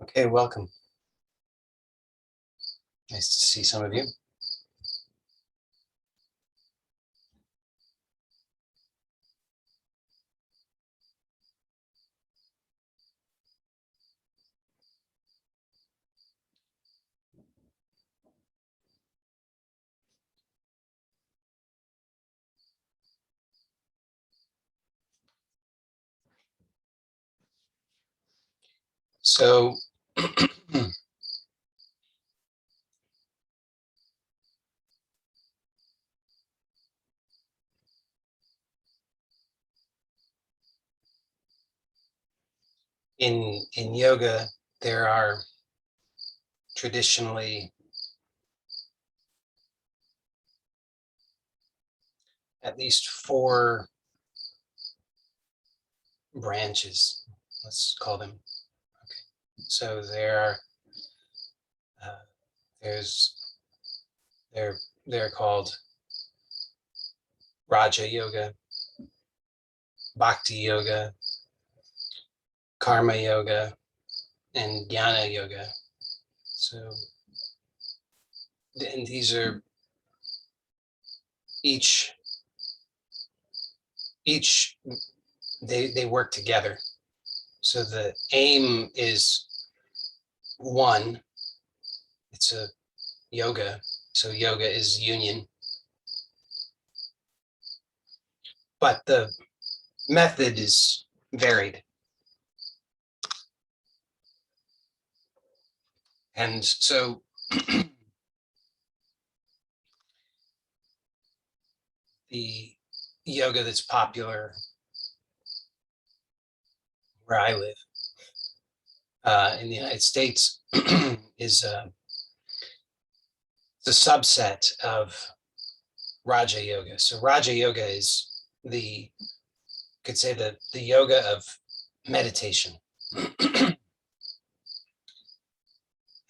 Okay, welcome. Nice to see some of you. So in yoga, there are traditionally at least four branches, let's call them. Okay. So uh, there's they're they're called Raja Yoga, Bhakti Yoga, Karma Yoga, and Yana Yoga. So and these are each each they work together. So the aim is one. It's a yoga. So yoga is union. But the method is varied. And so the yoga that's popular where I live in the United States is the subset of Raja Yoga. So Raja Yoga is could say the yoga of meditation.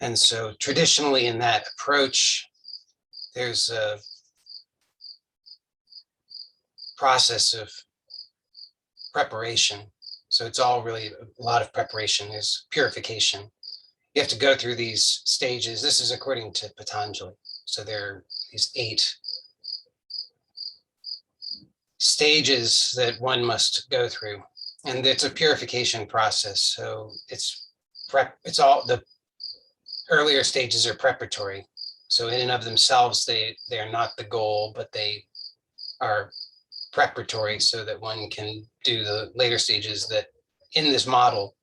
And so traditionally in that approach, there's a process of preparation. So it's all really a lot of preparation. There's purification. You have to go through these stages. This is according to Patanjali. So there are these 8 stages that one must go through. And it's a purification process. So it's all the earlier stages are preparatory. So in and of themselves, they're not the goal, but they are preparatory so that one can do the later stages that in this model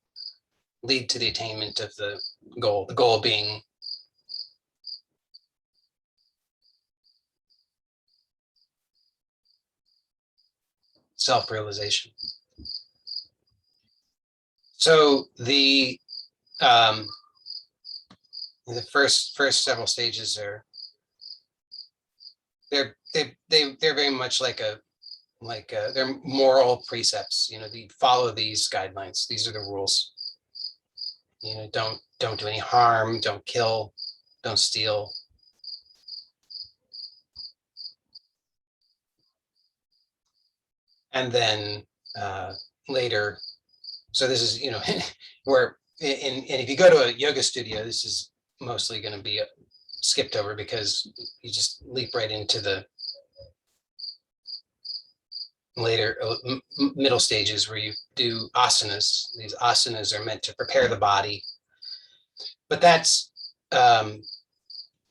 lead to the attainment of the goal being self-realization. So the first several stages are they're very much like they're moral precepts. You follow these guidelines. These are the rules. Don't do any harm. Don't kill. Don't steal. And then later, so this is where and if you go to a yoga studio, this is mostly going to be skipped over because you just leap right into the later middle stages where you do asanas. These asanas are meant to prepare the body, but that's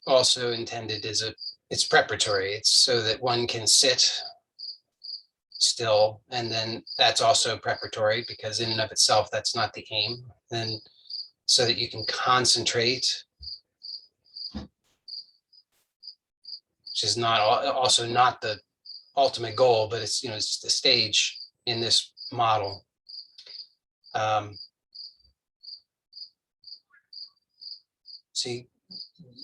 also intended as it's preparatory. It's so that one can sit still, and then that's also preparatory because in and of itself that's not the aim. Then so that you can concentrate, which is also not the ultimate goal, but it's it's the stage in this model. So you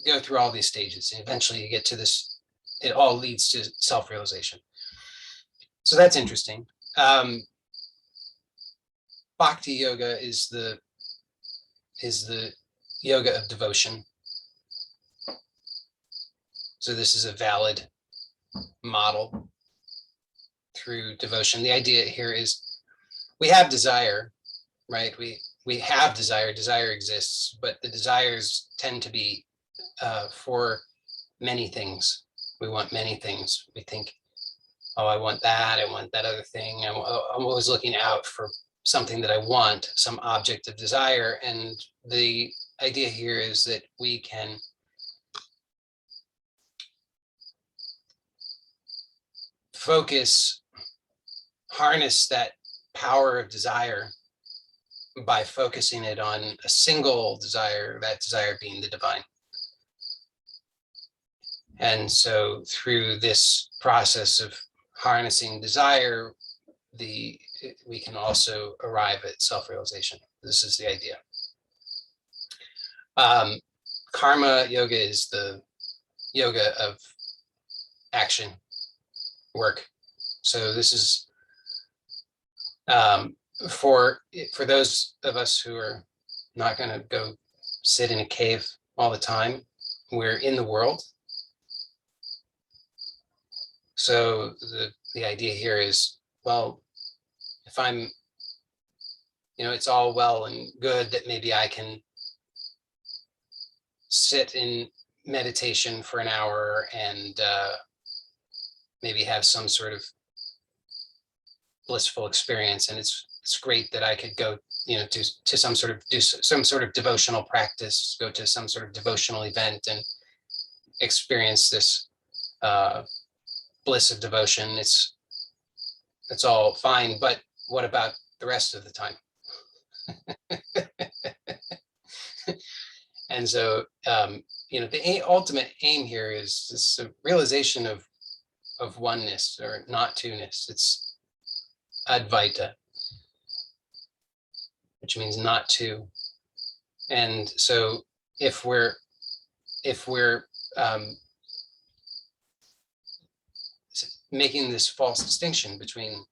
go through all these stages, and eventually you get to this. It all leads to self-realization. So that's interesting. Bhakti yoga is the yoga of devotion. So this is a valid model through devotion. The idea here is we have desire, right? we have desire, desire exists, but the desires tend to be for many things. We want many things. We think, oh, I want that other thing. I'm always looking out for something that I want, some object of desire. And the idea here is that we can harness that power of desire by focusing it on a single desire, that desire being the divine. And so through this process of harnessing desire, we can also arrive at self-realization. This is the idea. Karma yoga is the yoga of action, work. So this is for those of us who are not going to go sit in a cave all the time. We're in the world. So the idea here is, well, if I'm, it's all well and good that maybe I can sit in meditation for an hour and maybe have some sort of blissful experience, and it's great that I could go do some sort of devotional practice, go to some sort of devotional event and experience this bliss of devotion. It's all fine, but what about the rest of the time? And so the ultimate aim here is this realization of oneness, or not two-ness. It's Advaita, which means not two. And so if we're making this false distinction between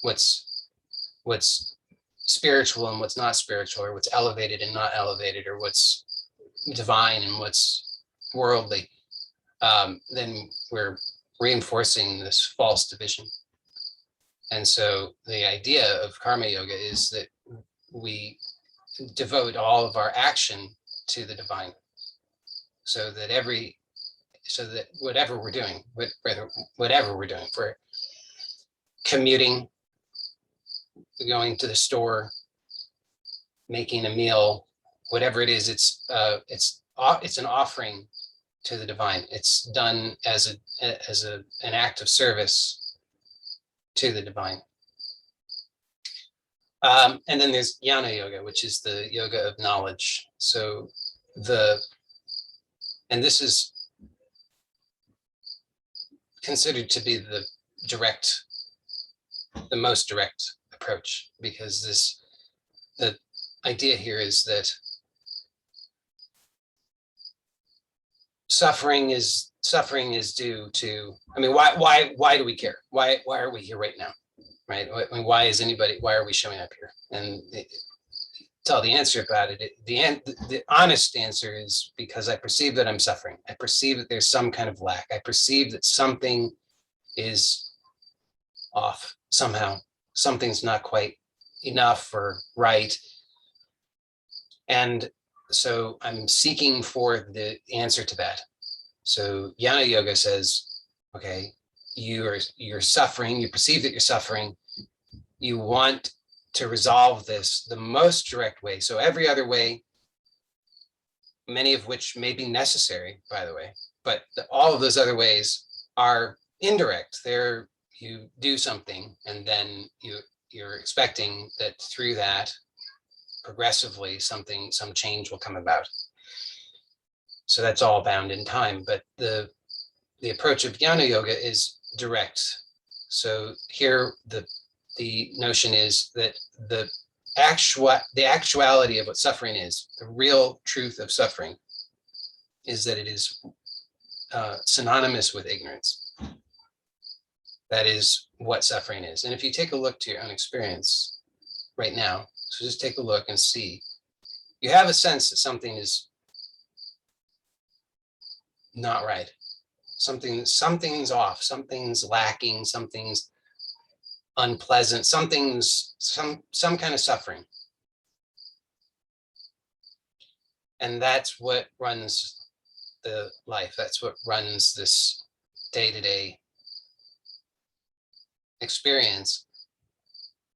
what's spiritual and what's not spiritual, or what's elevated and not elevated, or what's divine and what's worldly, then we're reinforcing this false division. And so the idea of karma yoga is that we devote all of our action to the divine, so that whatever we're doing, if we're commuting, going to the store, making a meal, whatever it is, it's an offering to the divine. It's done as an act of service to the divine. And then there's Yana yoga, which is the yoga of knowledge. So and this is considered to be the most direct approach, because the idea here is that suffering is due to, why do we care? Why are we here right now? Right? Why are we showing up here? And tell the answer about it. The honest answer is because I perceive that I'm suffering. I perceive that there's some kind of lack. I perceive that something is off somehow. Something's not quite enough or right. And so I'm seeking for the answer to that. So Yana yoga says, okay, you're suffering, you perceive that you're suffering, you want to resolve this the most direct way. So every other way, many of which may be necessary, by the way, but all of those other ways are indirect. You do something, and then you're expecting that through that, progressively, some change will come about. So that's all bound in time. But the approach of Yana yoga is direct. So here the notion is that the actuality of what suffering is, the real truth of suffering, is that it is synonymous with ignorance. That is what suffering is. And if you take a look to your own experience right now, so just take a look and see, you have a sense that something is not right. Something's off, something's lacking, something's unpleasant, some kind of suffering. And that's what runs the life. That's what runs this day-to-day experience.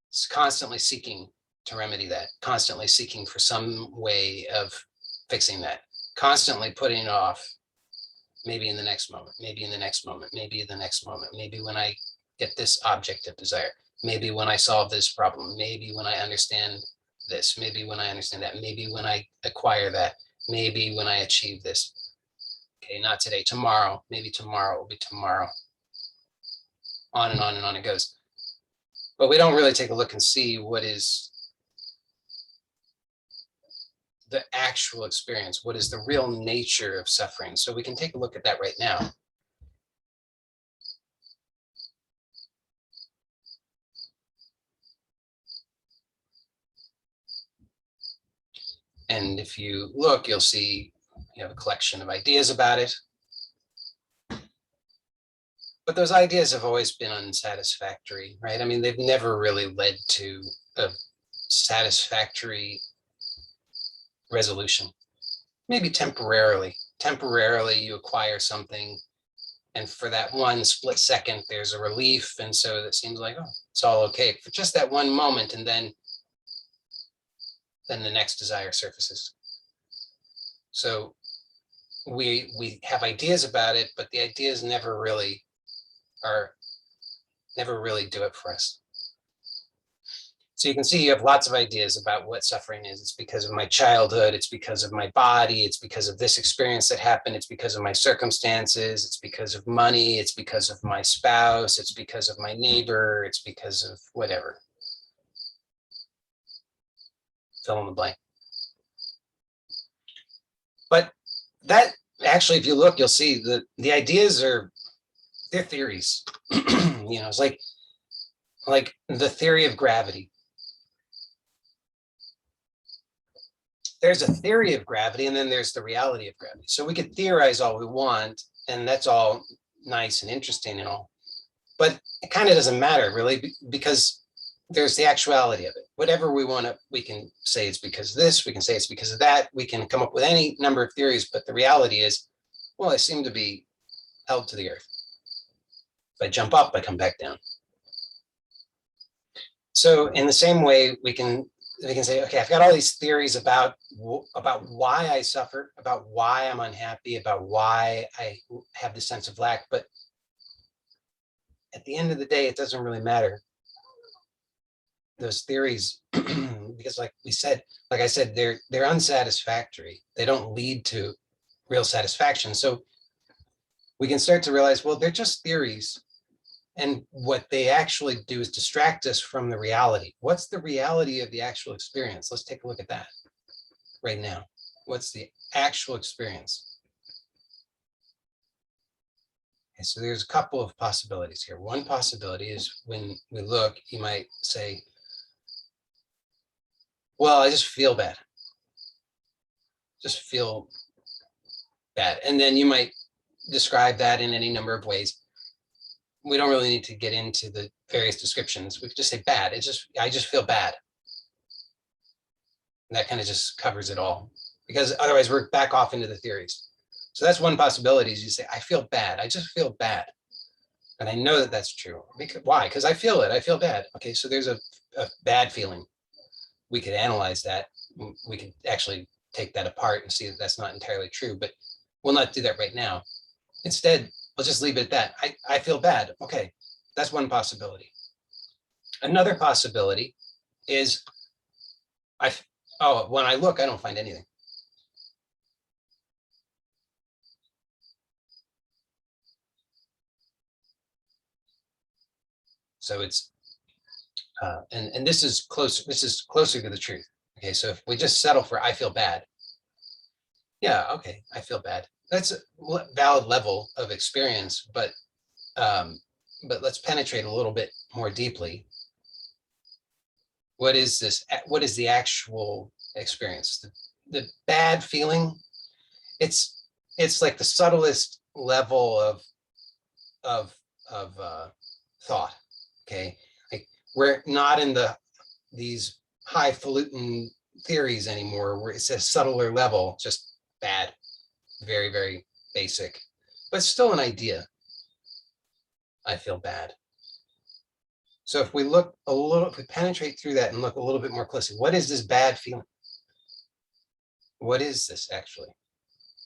It's constantly seeking to remedy that, constantly seeking for some way of fixing that, constantly putting it off. Maybe in the next moment, maybe in the next moment, maybe in the next moment, maybe when I get this object of desire, maybe when I solve this problem, maybe when I understand this, maybe when I understand that, maybe when I acquire that, maybe when I achieve this. Okay, not today, tomorrow, maybe tomorrow will be tomorrow. On and on and on it goes. But we don't really take a look and see what is the actual experience, what is the real nature of suffering. So we can take a look at that right now. And if you look, you'll see you have a collection of ideas about it. But those ideas have always been unsatisfactory, right? I mean, they've never really led to a satisfactory resolution. Maybe temporarily. Temporarily, you acquire something, and for that one split second, there's a relief. And so it seems like, oh, it's all okay for just that one moment. And then the next desire surfaces. So we have ideas about it, but the ideas never really do it for us. So you can see you have lots of ideas about what suffering is. It's because of my childhood. It's because of my body. It's because of this experience that happened. It's because of my circumstances. It's because of money. It's because of my spouse. It's because of my neighbor. It's because of whatever. Fill in the blank. But that actually, if you look, you'll see that the ideas they're theories. It's like the theory of gravity. There's a theory of gravity, and then there's the reality of gravity. So we could theorize all we want, and that's all nice and interesting and all, but it kind of doesn't matter really, because there's the actuality of it. Whatever we want to, we can say it's because of this, we can say it's because of that, we can come up with any number of theories, but the reality is, well, I seem to be held to the earth. If I jump up, I come back down. So in the same way, we can say, okay, I've got all these theories about why I suffer, about why I'm unhappy, about why I have this sense of lack. But at the end of the day, it doesn't really matter. Those theories, because like I said, they're unsatisfactory. They don't lead to real satisfaction. So we can start to realize, well, they're just theories. And what they actually do is distract us from the reality. What's the reality of the actual experience? Let's take a look at that right now. What's the actual experience? Okay, so there's a couple of possibilities here. One possibility is when we look, you might say, well, I just feel bad. Just feel bad. And then you might describe that in any number of ways. We don't really need to get into the various descriptions. We could just say bad. I just feel bad. And that kind of just covers it all, because otherwise we're back off into the theories. So that's one possibility, is you say, I feel bad. I just feel bad. And I know that that's true. Why? Because I feel it. I feel bad. Okay, so there's a bad feeling. We could analyze that. We could actually take that apart and see that that's not entirely true, but we'll not do that right now. Instead, we'll just leave it at that. I feel bad. Okay, that's one possibility. Another possibility is when I look, I don't find anything. So it's and this is closer to the truth. Okay, so if we just settle for I feel bad, yeah, okay, I feel bad. That's a valid level of experience, but let's penetrate a little bit more deeply. What is this? What is the actual experience? The bad feeling, it's like the subtlest level of thought. Okay, like we're not in these highfalutin theories anymore where it's a subtler level, just bad, very, very basic, but still an idea. I feel bad. So if we look a little, if we penetrate through that and look a little bit more closely, what is this bad feeling? What is this actually?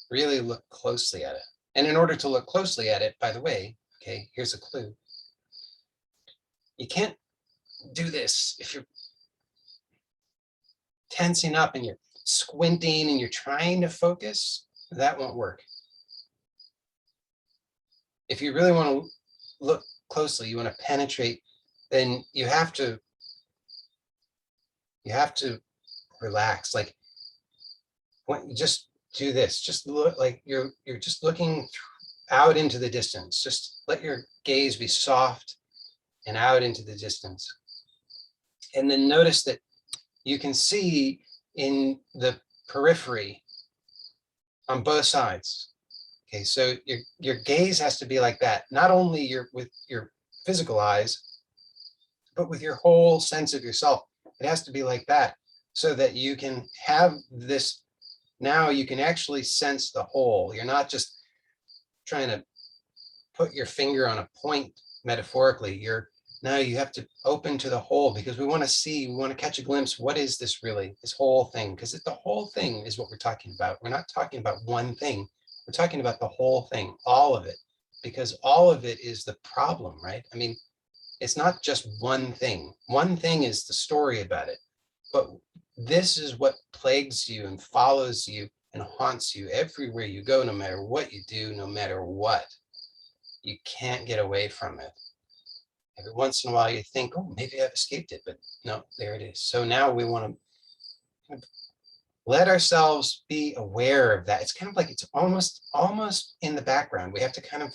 Really look closely at it. And in order to look closely at it, by the way, okay, here's a clue. You can't do this if you're tensing up and you're squinting and you're trying to focus. That won't work. If you really want to look closely, you want to penetrate, then you have to relax. Like, when you just do this, just look like you're just looking out into the distance. Just let your gaze be soft and out into the distance. And then notice that you can see in the periphery on both sides. Okay, so your gaze has to be like that, not only with your physical eyes, but with your whole sense of yourself. It has to be like that so that you can have this. Now you can actually sense the whole. You're not just trying to put your finger on a point metaphorically. Now you have to open to the whole, because we want to catch a glimpse. What is this really, this whole thing? Because the whole thing is what we're talking about. We're not talking about one thing. We're talking about the whole thing, all of it, because all of it is the problem, right? I mean, it's not just one thing. One thing is the story about it, but this is what plagues you and follows you and haunts you everywhere you go, no matter what you do, no matter what. You can't get away from it. Every once in a while you think, oh, maybe I've escaped it, but no, there it is. So now we want to let ourselves be aware of that. It's kind of like it's almost in the background. We have to kind of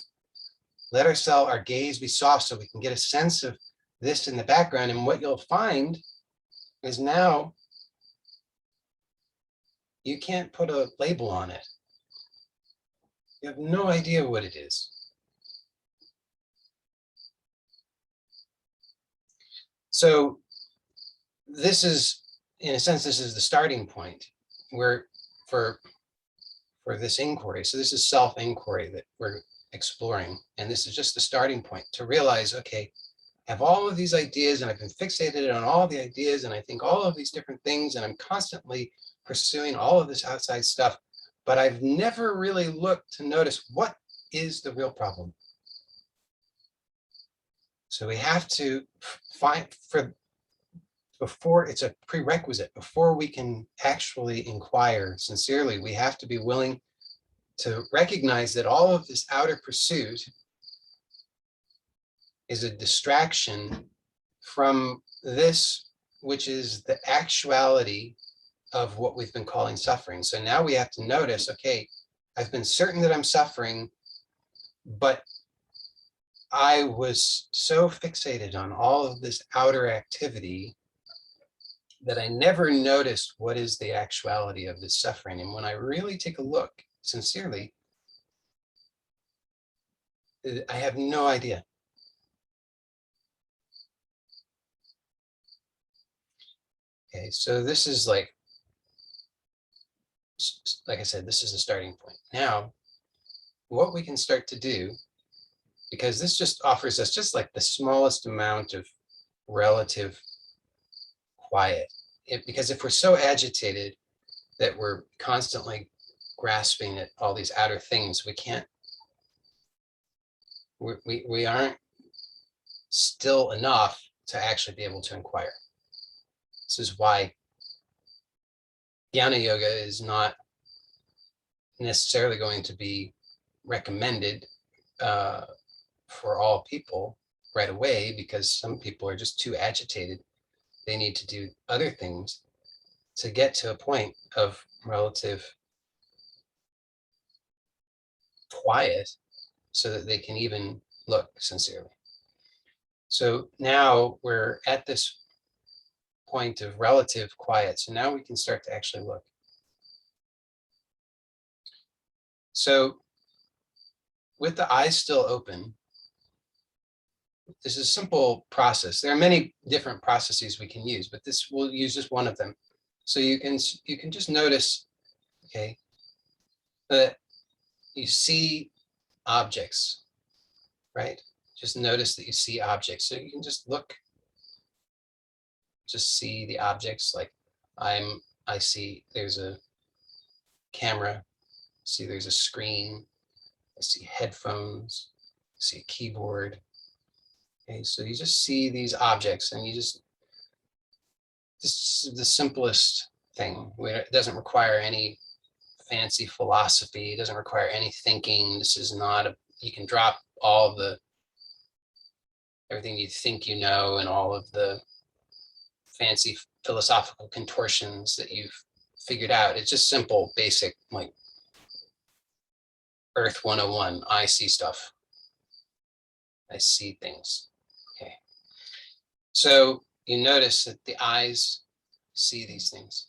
let our gaze be soft so we can get a sense of this in the background. And what you'll find is now you can't put a label on it. You have no idea what it is. So this is, in a sense, this is the starting point where for this inquiry. So this is self-inquiry that we're exploring. And this is just the starting point to realize, okay, I have all of these ideas and I've been fixated on all the ideas and I think all of these different things and I'm constantly pursuing all of this outside stuff, but I've never really looked to notice what is the real problem. So we have to find, before it's a prerequisite, before we can actually inquire sincerely, we have to be willing to recognize that all of this outer pursuit is a distraction from this, which is the actuality of what we've been calling suffering. So now we have to notice, okay, I've been certain that I'm suffering, but I was so fixated on all of this outer activity that I never noticed what is the actuality of this suffering. And when I really take a look sincerely, I have no idea. Okay, so this is like I said, this is a starting point. Now, what we can start to do, because this just offers us just like the smallest amount of relative quiet. Because if we're so agitated that we're constantly grasping at all these outer things, we aren't still enough to actually be able to inquire. This is why Yana yoga is not necessarily going to be recommended for all people right away, because some people are just too agitated. They need to do other things to get to a point of relative quiet so that they can even look sincerely. So now we're at this point of relative quiet. So now we can start to actually look. So with the eyes still open, this is a simple process. There are many different processes we can use, but we'll use just one of them. So you can just notice, okay, that you see objects, right? Just notice that you see objects. So you can just look, just see the objects. Like I see there's a camera, see there's a screen, I see headphones, I see a keyboard. Okay, so you just see these objects and you just, this is the simplest thing where it doesn't require any fancy philosophy. It doesn't require any thinking. This is not a, you can drop all the, everything you think you know and all of the fancy philosophical contortions that you've figured out. It's just simple, basic, like Earth 101. I see stuff. I see things. Okay. So you notice that the eyes see these things.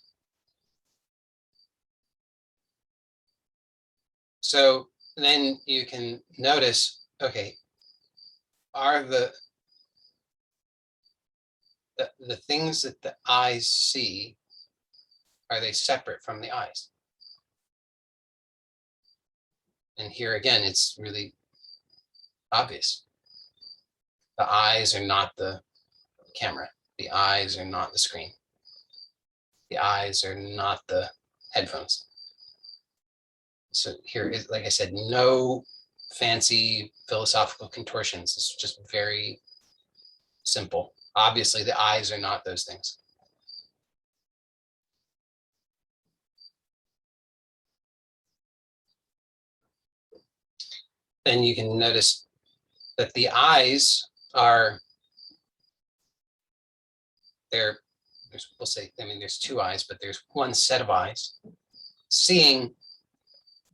So then you can notice, okay, are the things that the eyes see, are they separate from the eyes? And here again, it's really obvious. The eyes are not the camera. The eyes are not the screen. The eyes are not the headphones. So here is, like I said, no fancy philosophical contortions. It's just very simple. Obviously, the eyes are not those things. Then you can notice that the eyes are, there's, we'll say, I mean, there's two eyes, but there's one set of eyes seeing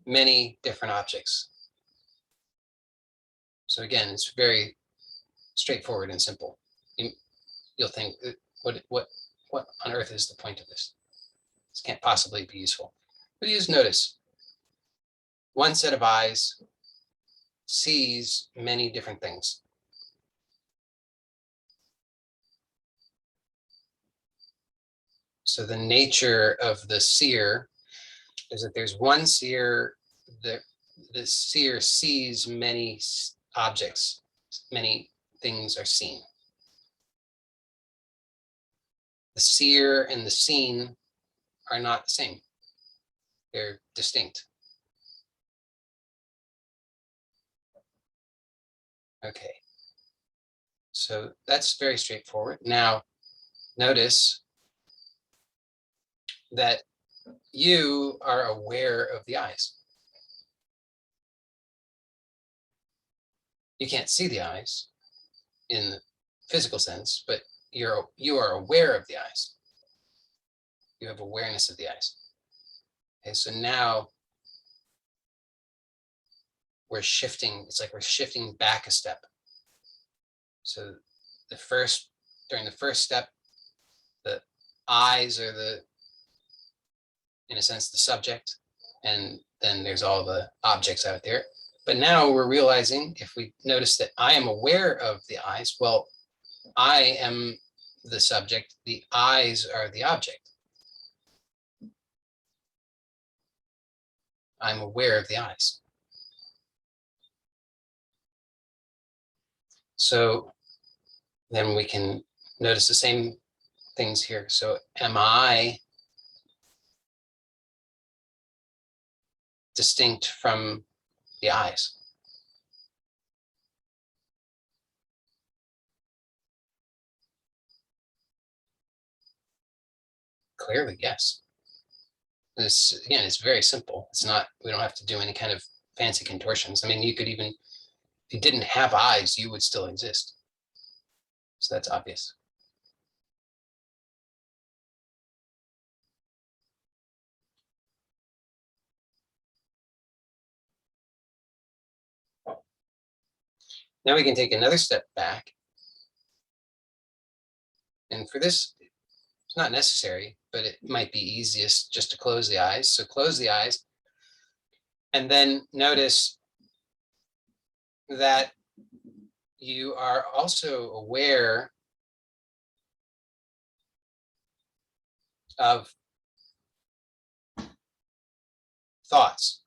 many different objects. So again, it's very straightforward and simple. You'll think, what on earth is the point of this? This can't possibly be useful. But you just notice, one set of eyes sees many different things. So the nature of the seer is that there's one seer, the seer sees many objects, many things are seen. The seer and the seen are not the same. They're distinct. Okay. So that's very straightforward. Now, notice that you are aware of the eyes. You can't see the eyes in the physical sense, but you are aware of the eyes. You have awareness of the eyes. Okay, so now we're shifting, it's like we're shifting back a step. So during the first step, the eyes are the, in a sense, the subject, and then there's all the objects out there. But now we're realizing, if we notice that I am aware of the eyes, well, I am the subject, the eyes are the object. I'm aware of the eyes. So then we can notice the same things here. So am I distinct from the eyes? Clearly, yes. This, again, it's very simple. It's not, we don't have to do any kind of fancy contortions. I mean, you could even, if you didn't have eyes, you would still exist. So that's obvious. Now we can take another step back. And for this, it's not necessary, but it might be easiest just to close the eyes. So close the eyes and then notice that you are also aware of thoughts,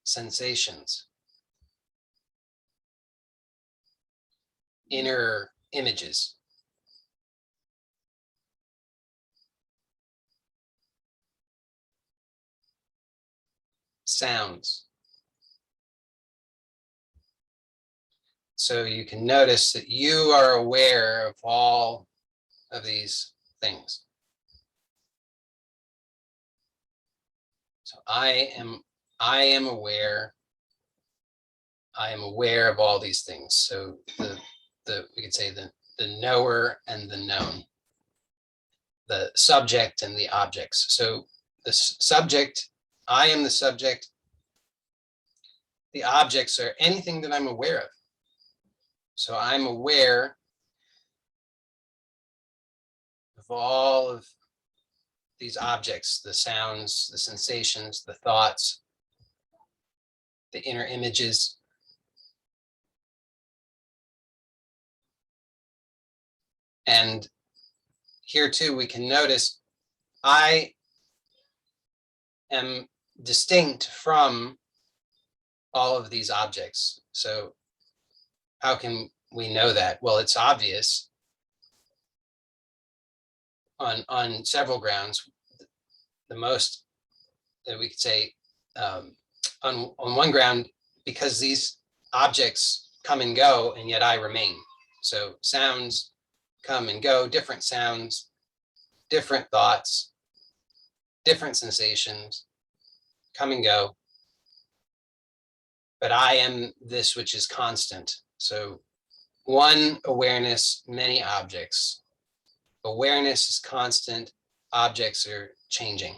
sensations, inner images, sounds. So you can notice that you are aware of all of these things. So I am aware. I am aware of all these things. So we could say the knower and the known, the subject and the objects. So the subject, I am the subject. The objects are anything that I'm aware of. So I'm aware of all of these objects, the sounds, the sensations, the thoughts, the inner images. And here too, we can notice I am distinct from all of these objects. So how can we know that? Well, it's obvious on several grounds. The most that we could say on one ground, because these objects come and go, and yet I remain. So sounds come and go, different sounds, different thoughts, different sensations, come and go. But I am this which is constant. So one awareness, many objects. Awareness is constant, objects are changing.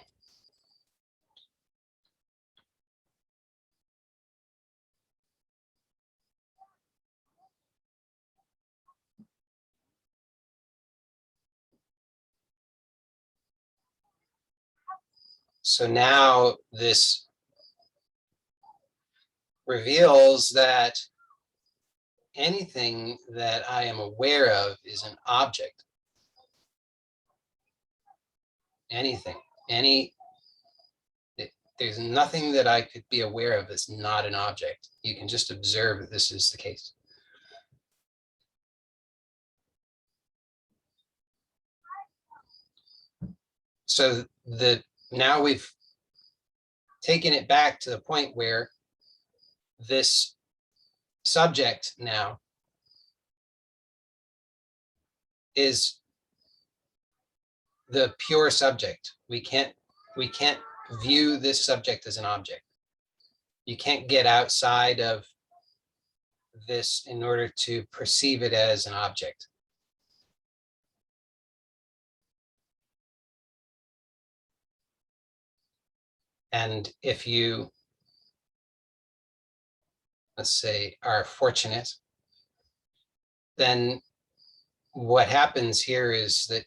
So now this reveals that anything that I am aware of is an object. Anything, there's nothing that I could be aware of that's not an object. You can just observe that this is the case. So now we've taken it back to the point where this subject now is the pure subject. We can't view this subject as an object. You can't get outside of this in order to perceive it as an object. And if you, let's say, are fortunate, then what happens here is that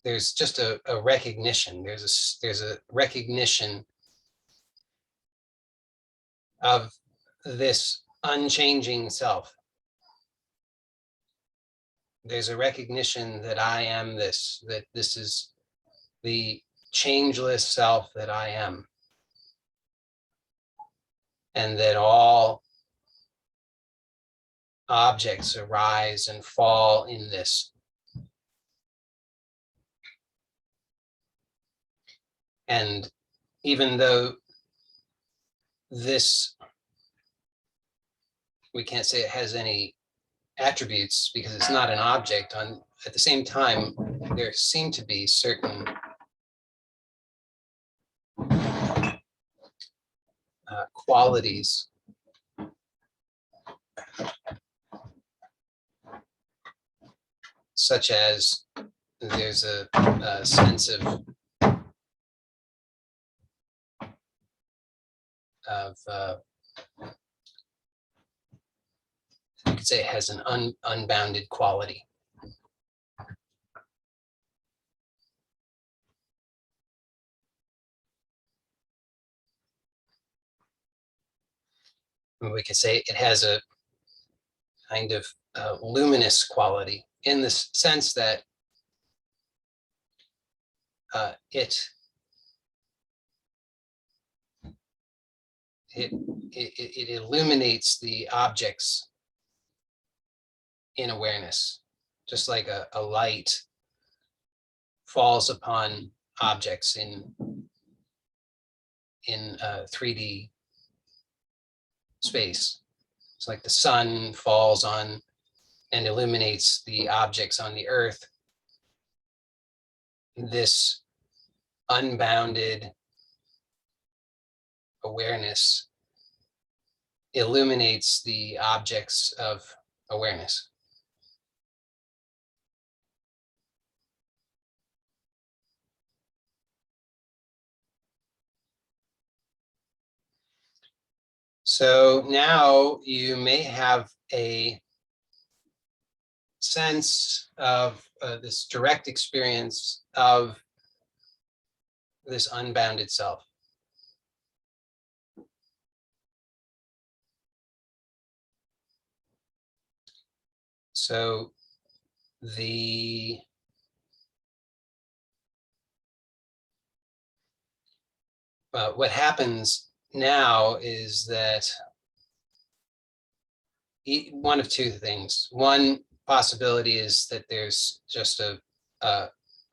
there's just a recognition. There's a recognition of this unchanging self. There's a recognition that I am this, that this is the changeless self that I am. And that all objects arise and fall in this. And even though this, we can't say it has any attributes because it's not an object, at the same time, there seem to be certain qualities such as there's a sense of you could say it has an unbounded quality. And we could say it has a kind of luminous quality. in the sense that it illuminates the objects in awareness, just like a light falls upon objects in 3D space. It's like the sun falls on and illuminates the objects on the earth. This unbounded awareness illuminates the objects of awareness. So now you may have a sense of this direct experience of this unbounded self. So what happens now is that one of two things. One possibility is that there's just a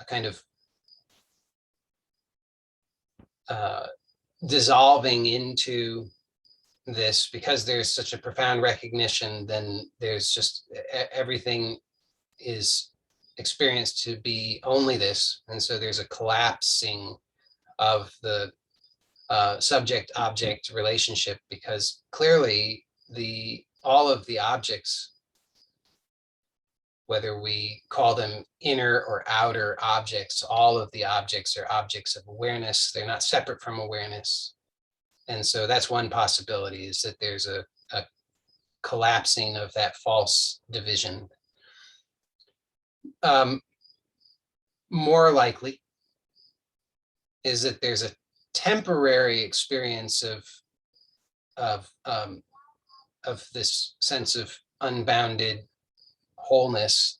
kind of dissolving into this, because there's such a profound recognition. Then there's just everything is experienced to be only this, and so there's a collapsing of the subject-object relationship, because clearly all of the objects, whether we call them inner or outer objects, all of the objects are objects of awareness. They're not separate from awareness. And so that's one possibility, is that there's a collapsing of that false division. More likely is that there's a temporary experience of this sense of unbounded wholeness,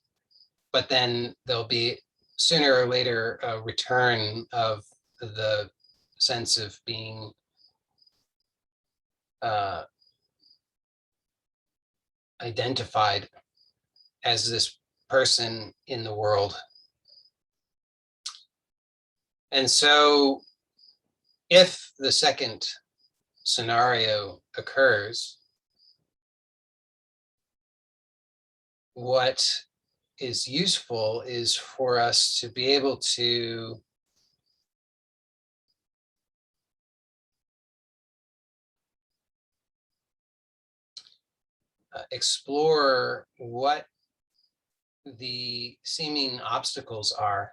but then there'll be sooner or later a return of the sense of being identified as this person in the world. And so if the second scenario occurs, what is useful is for us to be able to explore what the seeming obstacles are,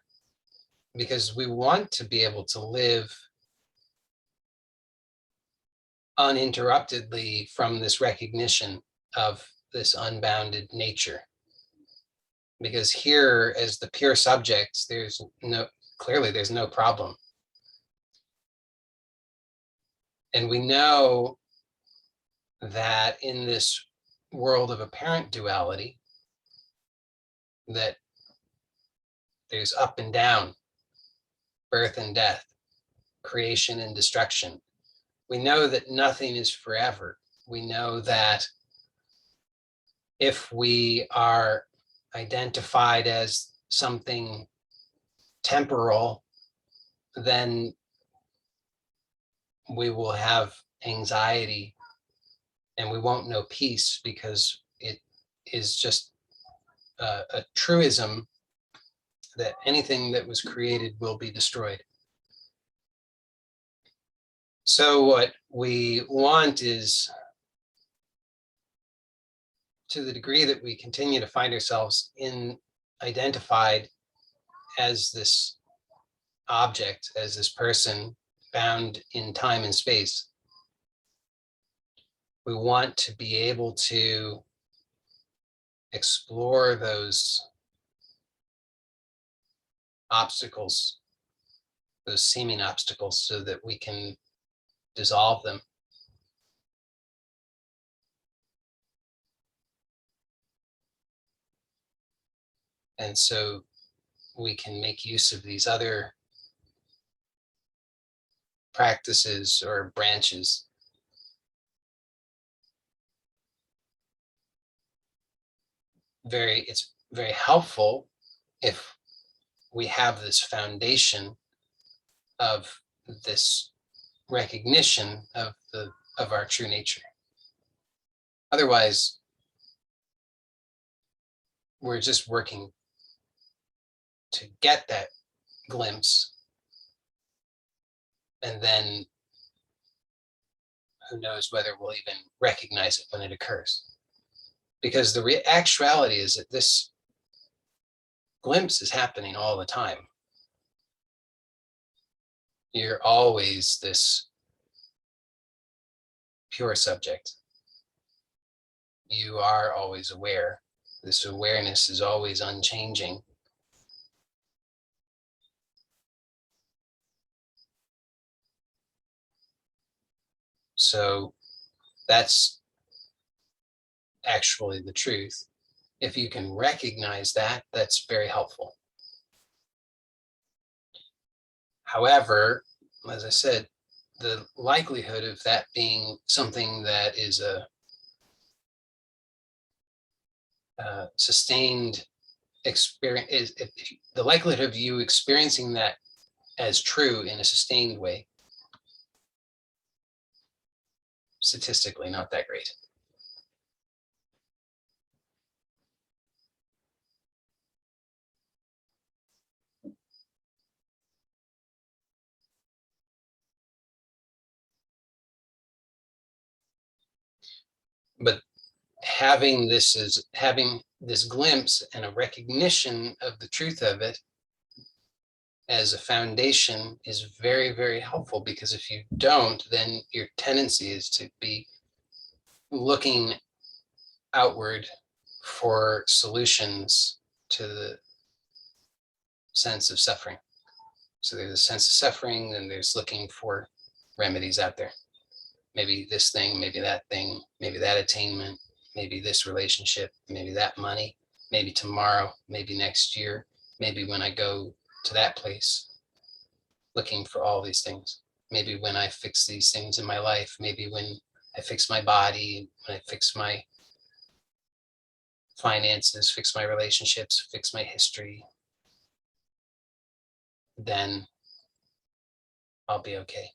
because we want to be able to live uninterruptedly from this recognition of this unbounded nature. Because here, as the pure subjects, clearly there's no problem. And we know that in this world of apparent duality, that there's up and down, birth and death, creation and destruction. We know that nothing is forever. We know that if we are identified as something temporal, then we will have anxiety and we won't know peace, because it is just a truism that anything that was created will be destroyed. So what we want is, to the degree that we continue to find ourselves identified as this object, as this person bound in time and space, we want to be able to explore those obstacles, those seeming obstacles, so that we can dissolve them. And so we can make use of these other practices or branches. It's very helpful if we have this foundation of this recognition of our true nature. Otherwise, we're just working to get that glimpse, and then who knows whether we'll even recognize it when it occurs. Because the actuality is that this glimpse is happening all the time. You're always this pure subject. You are always aware. This awareness is always unchanging. So that's actually the truth. If you can recognize that, that's very helpful. However, as I said, the likelihood of that being something that is a sustained experience is the likelihood of you experiencing that as true in a sustained way, statistically not that great. But having this glimpse and a recognition of the truth of it as a foundation is very, very helpful, because if you don't, then your tendency is to be looking outward for solutions to the sense of suffering. So there's a sense of suffering, and there's looking for remedies out there. Maybe this thing, maybe that thing, maybe that attainment, maybe this relationship, maybe that money, maybe tomorrow, maybe next year, maybe when I go to that place, looking for all these things. Maybe when I fix these things in my life, maybe when I fix my body, when I fix my finances, fix my relationships, fix my history, then I'll be okay.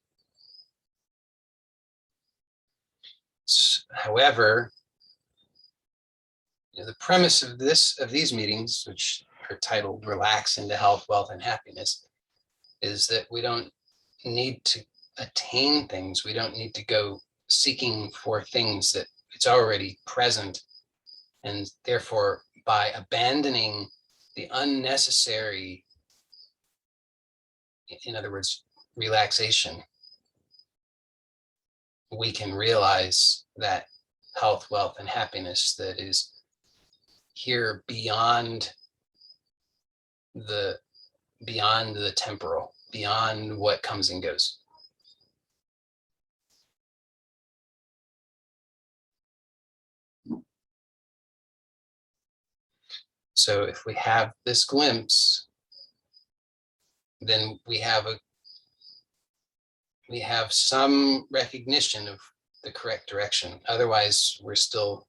However, the premise of these meetings, which are titled Relax into Health, Wealth, and Happiness, is that we don't need to attain things. We don't need to go seeking for things that it's already present. And therefore, by abandoning the unnecessary, in other words, relaxation, we can realize that health, wealth, and happiness that is here beyond the temporal, beyond what comes and goes. So if we have this glimpse, then we have some recognition of the correct direction. Otherwise, we're still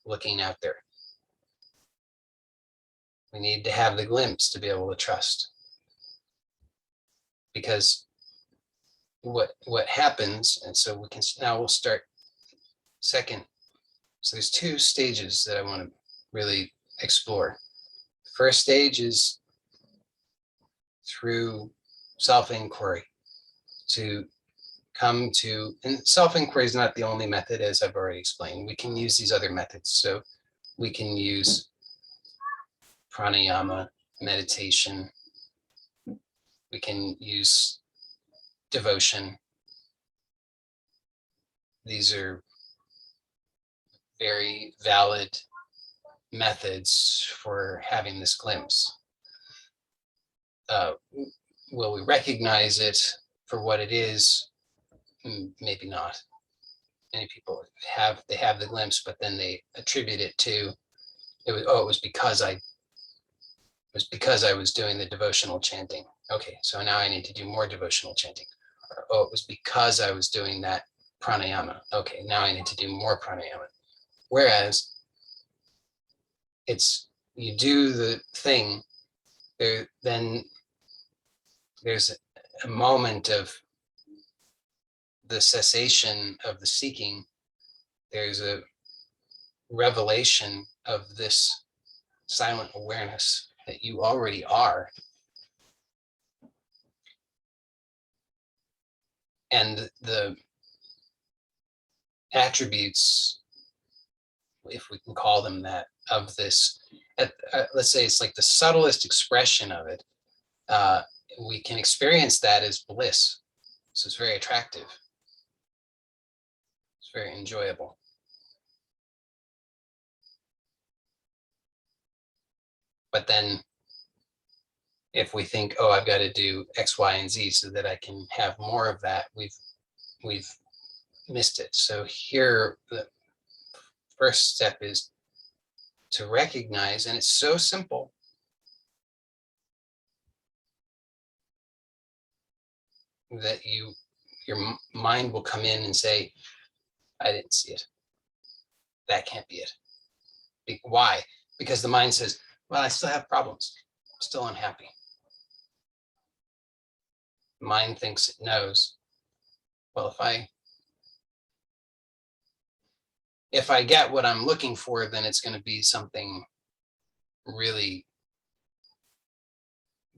looking out there. We need to have the glimpse to be able to trust. Because what happens, and so we'll start second. So there's two stages that I want to really explore. First stage is through self-inquiry, to come to, and self-inquiry is not the only method, as I've already explained. We can use these other methods. So we can use pranayama, meditation. We can use devotion. These are very valid methods for having this glimpse. Will we recognize it for what it is? Maybe not. Many people have the glimpse, but then they attribute it to it was because I was because I was doing the devotional chanting. Okay, so now I need to do more devotional chanting. Or, oh, it was because I was doing that pranayama. Okay, now I need to do more pranayama. Whereas it's, you do the thing, then there's a moment of the cessation of the seeking. There's a revelation of this silent awareness that you already are. And the attributes, if we can call them that, of this, let's say it's like the subtlest expression of it, we can experience that as bliss. So it's very attractive. It's very enjoyable. But then if we think, oh, I've got to do X, Y, and Z so that I can have more of that, we've missed it. So here, the first step is to recognize, and it's so simple, that your mind will come in and say, I didn't see it. That can't be it. Why? Because the mind says, well, I still have problems. I'm still unhappy. Mind thinks it knows. Well, if I get what I'm looking for, then it's going to be something really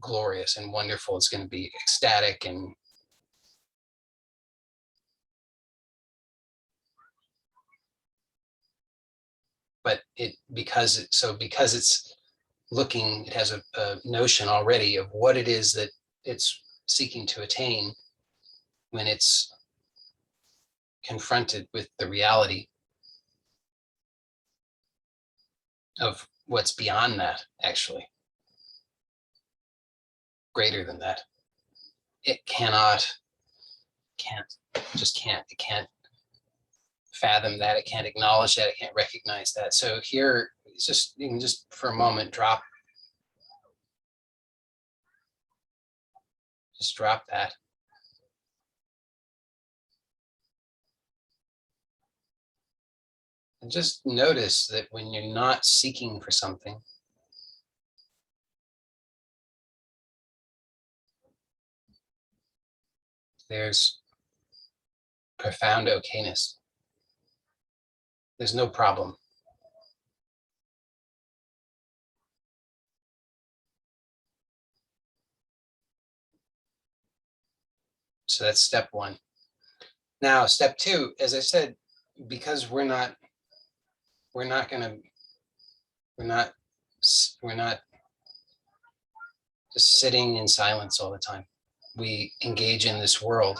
glorious and wonderful. It's going to be ecstatic, and but because it's looking, it has a notion already of what it is that it's seeking to attain. When it's confronted with the reality of what's beyond that, actually greater than that, it it can't fathom that, it can't acknowledge that, it can't recognize that. So here, it's just, you can just for a moment drop that. And just notice that when you're not seeking for something, there's profound okayness. There's no problem. So that's step one. Now, step two, as I said, because we're not just sitting in silence all the time. We engage in this world.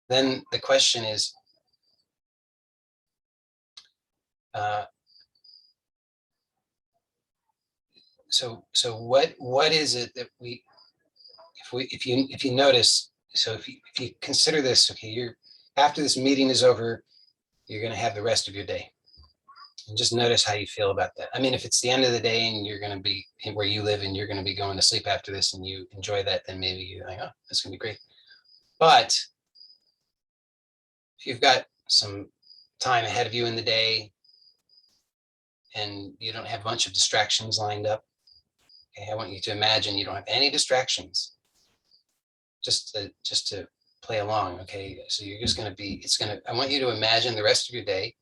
Then the question is, so what is it that if you notice, so if you consider this, okay, after this meeting is over, you're going to have the rest of your day. And just notice how you feel about that. I mean, if it's the end of the day and you're going to be where you live and you're going to be going to sleep after this and you enjoy that, then maybe you're like, oh, that's going to be great. But if you've got some time ahead of you in the day and you don't have a bunch of distractions lined up, okay, I want you to imagine you don't have any distractions, just to play along. Okay, so you're just going to be, I want you to imagine the rest of your day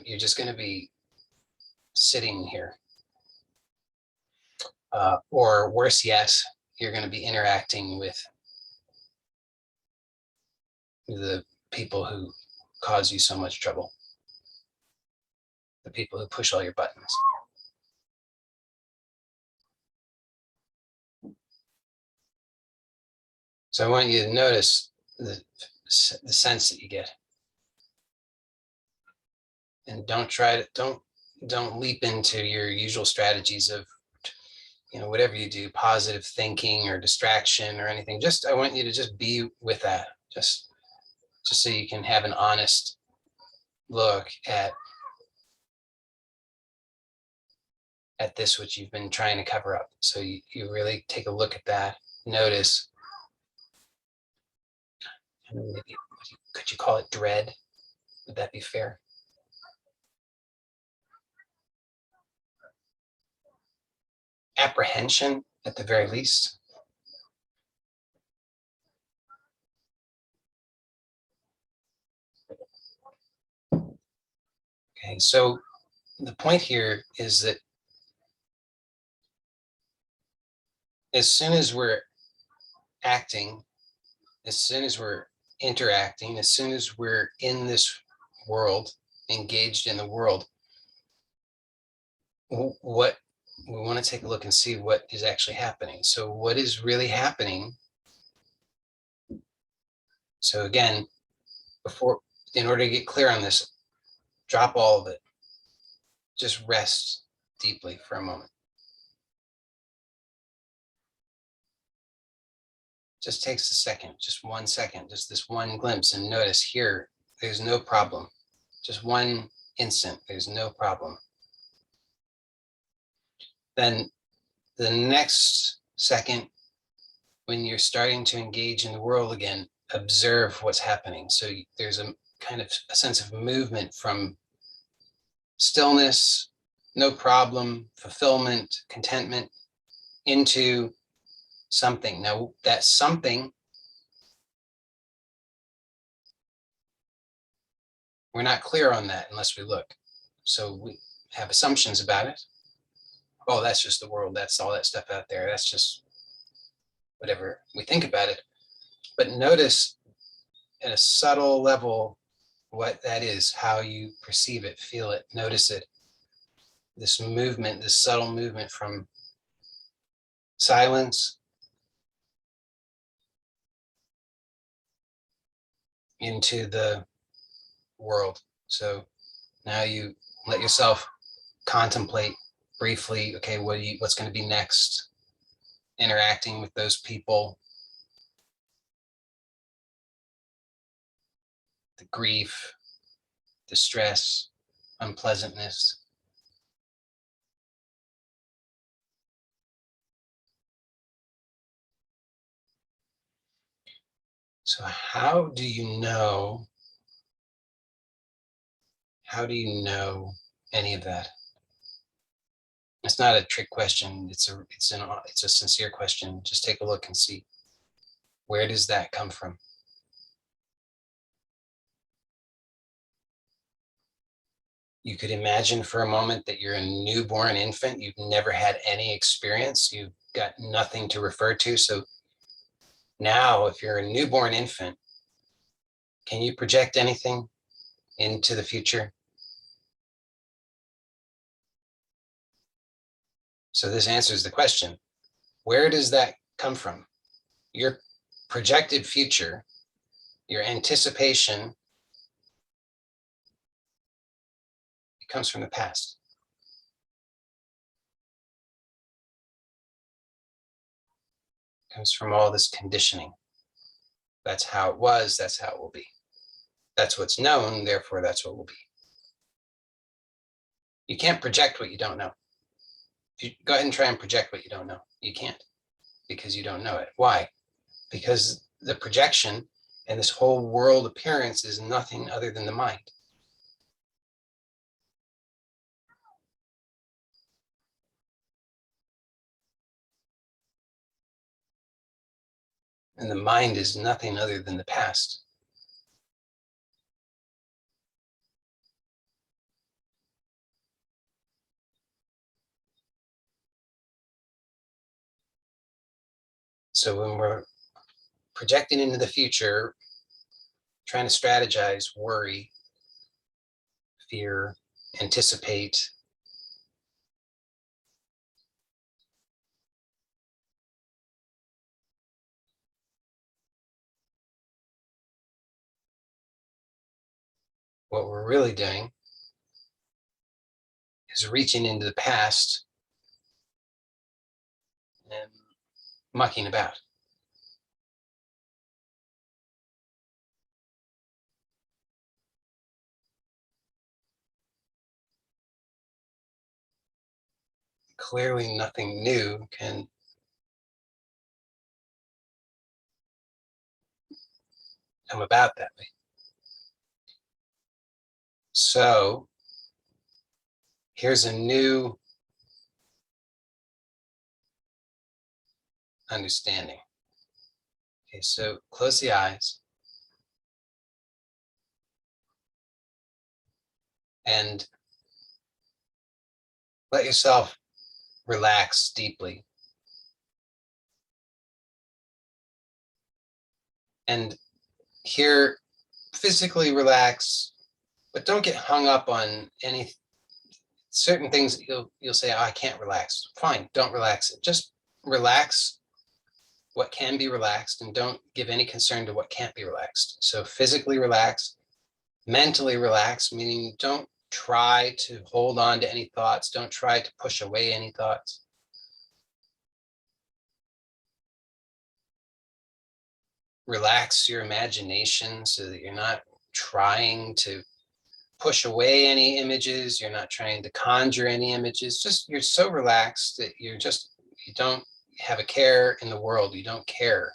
you're just going to be sitting here. Or worse yet, you're going to be interacting with the people who cause you so much trouble, the people who push all your buttons. So I want you to notice the sense that you get. And don't leap into your usual strategies of, whatever you do, positive thinking or distraction or anything. I want you to just be with that, just so you can have an honest look at at this which you've been trying to cover up. So you really take a look at that, notice, and maybe, could you call it dread? Would that be fair? Apprehension, at the very least. Okay, so the point here is that as soon as we're acting, as soon as we're interacting, as soon as we're in this world, engaged in the world, what we want to take a look and see what is actually happening. So what is really happening? So again, in order to get clear on this, drop all of it. Just rest deeply for a moment. Just takes a second, just 1 second, just this one glimpse, and notice here, there's no problem. Just one instant, there's no problem. Then the next second, when you're starting to engage in the world again, observe what's happening. So there's a kind of a sense of movement from stillness, no problem, fulfillment, contentment, into something. Now, that something, we're not clear on that unless we look. So we have assumptions about it. Oh, that's just the world. That's all that stuff out there. That's just whatever we think about it. But notice at a subtle level what that is, how you perceive it, feel it, notice it. This movement, this subtle movement from silence into the world. So now you let yourself contemplate briefly, okay, what's going to be next? Interacting with those people, the grief, distress, unpleasantness. So how do you know any of that? It's not a trick question. It's a sincere question. Just take a look and see, where does that come from? You could imagine for a moment that you're a newborn infant. You've never had any experience. You've got nothing to refer to. So now, if you're a newborn infant, can you project anything into the future? So this answers the question, where does that come from? Your projected future, your anticipation, it comes from the past. It comes from all this conditioning. That's how it was, that's how it will be. That's what's known, therefore that's what will be. You can't project what you don't know. If you go ahead and try and project what you don't know, you can't, because you don't know it. Why? Because the projection and this whole world appearance is nothing other than the mind. And the mind is nothing other than the past. So when we're projecting into the future, trying to strategize, worry, fear, anticipate, what we're really doing is reaching into the past and mucking about. clearly nothing new can come about that way. So here's a new understanding. Okay, so close the eyes and let yourself relax deeply. And here, physically relax, but don't get hung up on any certain things. You'll say, oh, I can't relax. Fine, don't relax it. Just relax what can be relaxed and don't give any concern to what can't be relaxed. So physically relax, mentally relax, meaning don't try to hold on to any thoughts. Don't try to push away any thoughts. Relax your imagination so that you're not trying to push away any images. You're not trying to conjure any images. Just you're so relaxed that you don't have a care in the world. You don't care.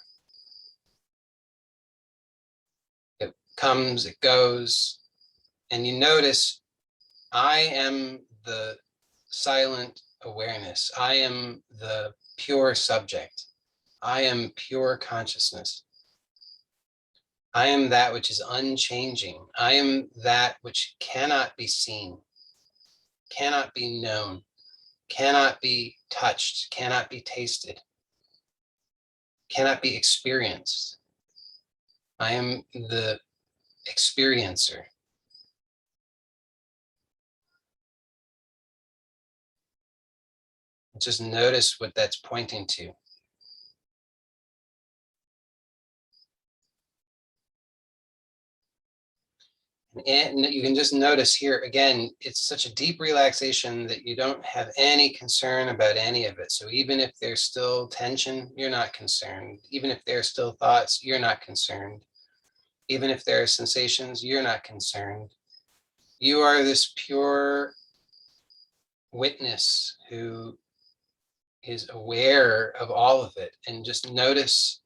It comes, it goes, and you notice, I am the silent awareness. I am the pure subject. I am pure consciousness. I am that which is unchanging. I am that which cannot be seen, cannot be known, cannot be touched, cannot be tasted, cannot be experienced. I am the experiencer. Just notice what that's pointing to. And you can just notice here, again, it's such a deep relaxation that you don't have any concern about any of it. So even if there's still tension, you're not concerned. Even if there are still thoughts, you're not concerned. Even if there are sensations, you're not concerned. You are this pure witness who is aware of all of it. And just notice,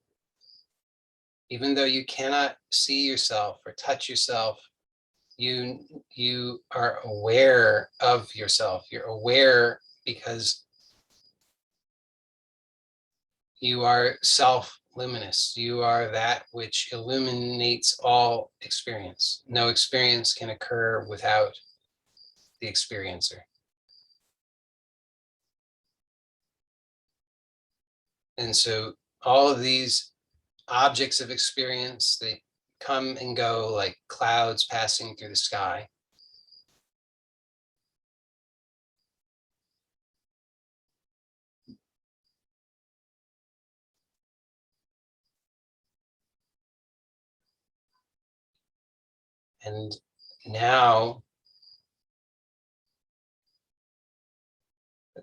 even though you cannot see yourself or touch yourself, you are aware of yourself. You're aware because you are self-luminous. You are that which illuminates all experience. No experience can occur without the experiencer. And so all of these objects of experience, they come and go like clouds passing through the sky. And now,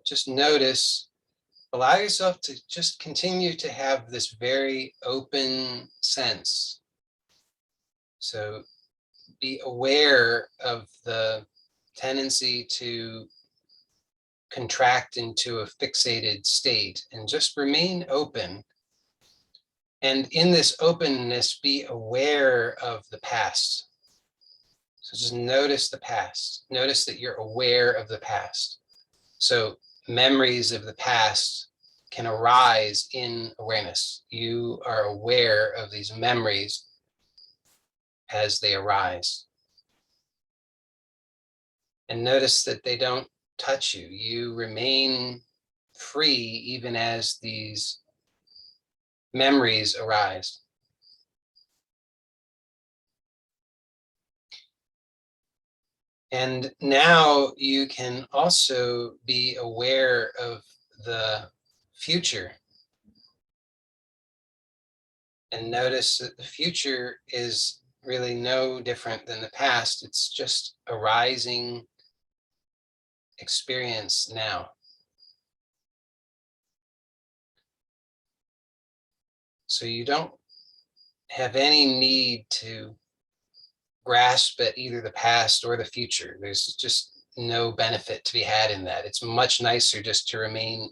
just notice, allow yourself to just continue to have this very open sense. So be aware of the tendency to contract into a fixated state and just remain open. And in this openness, be aware of the past. So just notice the past. Notice that you're aware of the past. So memories of the past can arise in awareness. You are aware of these memories as they arise. And notice that they don't touch you. You remain free even as these memories arise. And now you can also be aware of the future. And notice that the future is really no different than the past. It's just arising experience now. So you don't have any need to grasp at either the past or the future. There's just no benefit to be had in that. It's much nicer just to remain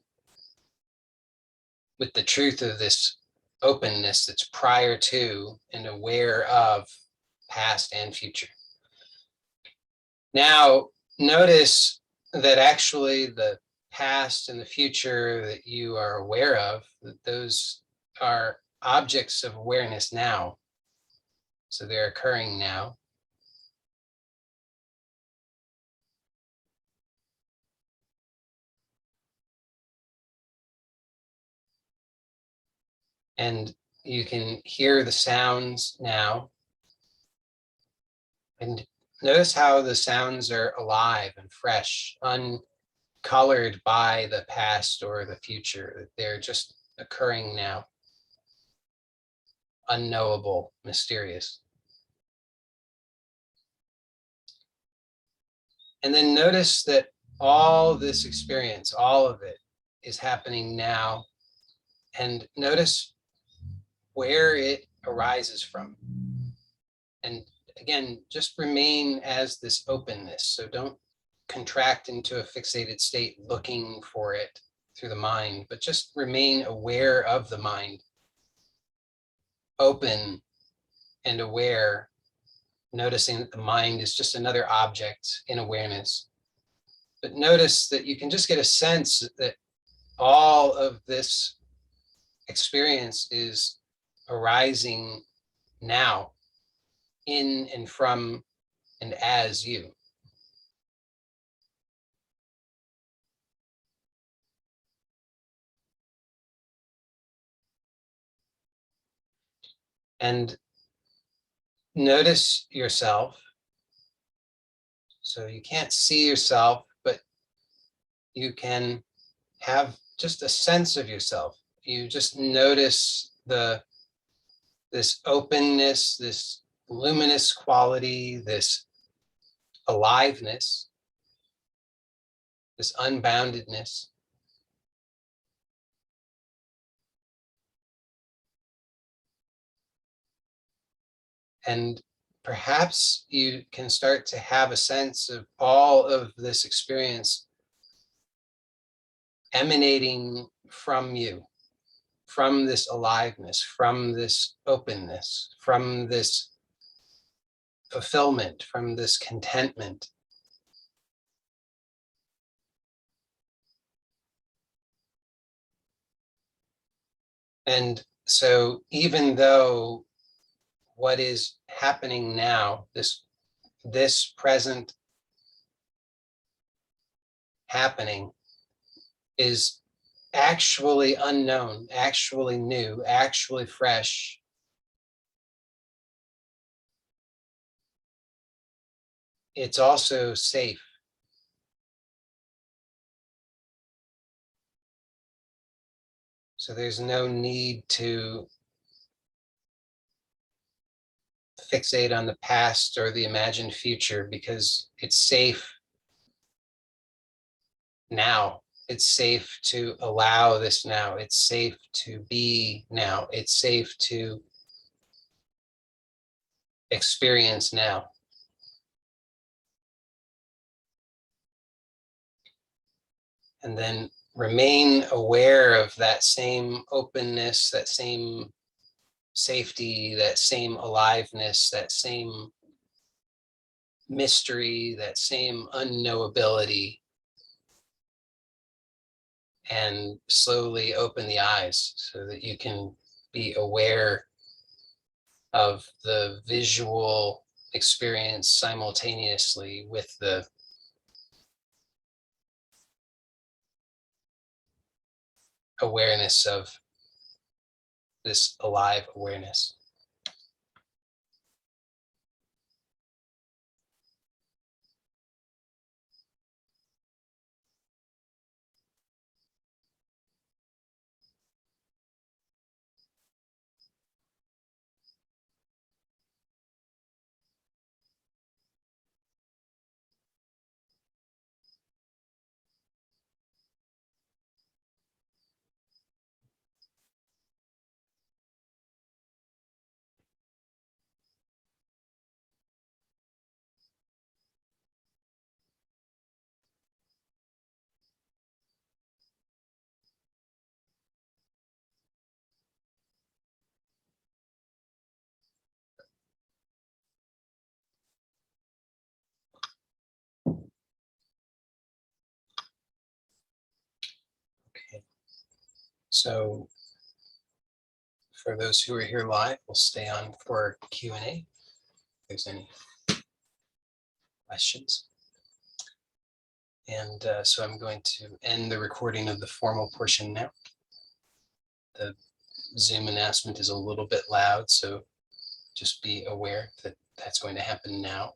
with the truth of this openness that's prior to and aware of past and future. Now, notice that actually the past and the future that you are aware of, that those are objects of awareness now. So they're occurring now. And you can hear the sounds now. And notice how the sounds are alive and fresh, uncolored by the past or the future. They're just occurring now. Unknowable, mysterious. And then notice that all this experience, all of it, is happening now. And notice where it arises from. And again, just remain as this openness. So don't contract into a fixated state looking for it through the mind, but just remain aware of the mind, open and aware, noticing that the mind is just another object in awareness. But notice that you can just get a sense that all of this experience is arising now, in and from and as you. And notice yourself. So you can't see yourself, but you can have just a sense of yourself. You just notice this openness, this luminous quality, this aliveness, this unboundedness. And perhaps you can start to have a sense of all of this experience emanating from you, from this aliveness, from this openness, from this fulfillment, from this contentment. And so even though what is happening now, this present happening is actually unknown, actually new, actually fresh, it's also safe. So there's no need to fixate on the past or the imagined future because it's safe now. It's safe to allow this now. It's safe to be now. It's safe to experience now. And then remain aware of that same openness, that same safety, that same aliveness, that same mystery, that same unknowability, and slowly open the eyes so that you can be aware of the visual experience simultaneously with the awareness of this alive awareness. So for those who are here live, we'll stay on for Q&A. If there's any questions. And so I'm going to end the recording of the formal portion now. The Zoom announcement is a little bit loud, so just be aware that that's going to happen now.